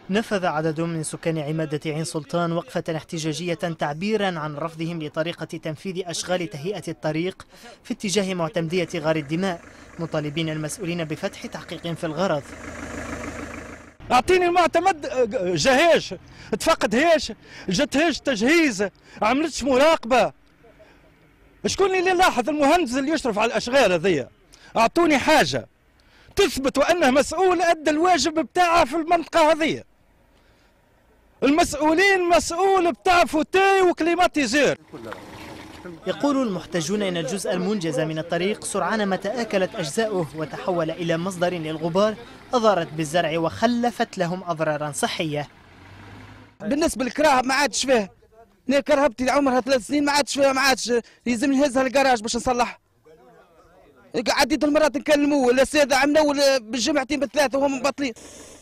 نفذ عدد من سكان عمادة عين سلطان وقفة احتجاجية تعبيرا عن رفضهم لطريقة تنفيذ أشغال تهيئة الطريق في اتجاه معتمدية غار الدماء، مطالبين المسؤولين بفتح تحقيق في الغرض. أعطيني المعتمد جهاش تفقدهاش، جتهاش تجهيز، عملتش مراقبة. شكون اللي لاحظ؟ المهندس اللي يشرف على الأشغال هذيا. أعطوني حاجة تثبت وأنه مسؤول أدى الواجب بتاعه في المنطقة هذيا. المسؤولين مسؤول بتاع فوتاي وكليماتيزير. يقول المحتجون إن الجزء المنجز من الطريق سرعان ما تآكلت أجزاؤه وتحول إلى مصدر للغبار أضرت بالزرع وخلفت لهم أضرارا صحية. بالنسبة للكراهب ما عادش فيه، أنا كرهبتي اللي عمرها 3 سنين ما عادش فيها، ما عادش يلزم نهزها للجراج باش نصلحها. عديد المرات نكلموه ولا السادة عملوا بالجمعتين بالثلاثة وهم مبطلين.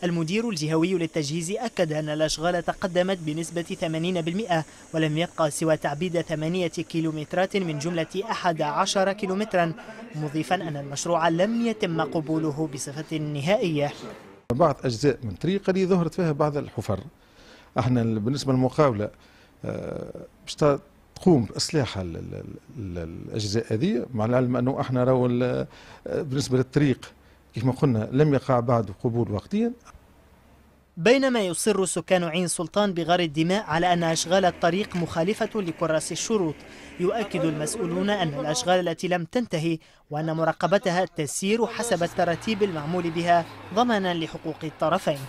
المدير الجهوي للتجهيز أكد أن الأشغال تقدمت بنسبة 80% ولم يبقى سوى تعبيد 8 كيلومترات من جملة 11 كيلومترا، مضيفا أن المشروع لم يتم قبوله بصفة نهائية. بعض أجزاء من الطريق اللي ظهرت فيها بعض الحفر، احنا بالنسبة للمقاولة باش تقوم بإصلاح الأجزاء هذه، مع العلم أنه احنا راهو بالنسبة للطريق كيف ما قلنا لم يقع بعد قبول وقتيا. بينما يصر سكان عين سلطان بغار الدماء على أن أشغال الطريق مخالفة لكراس الشروط، يؤكد المسؤولون أن الأشغال التي لم تنتهي وأن مراقبتها تسير حسب التراتيب المعمول بها ضمانا لحقوق الطرفين.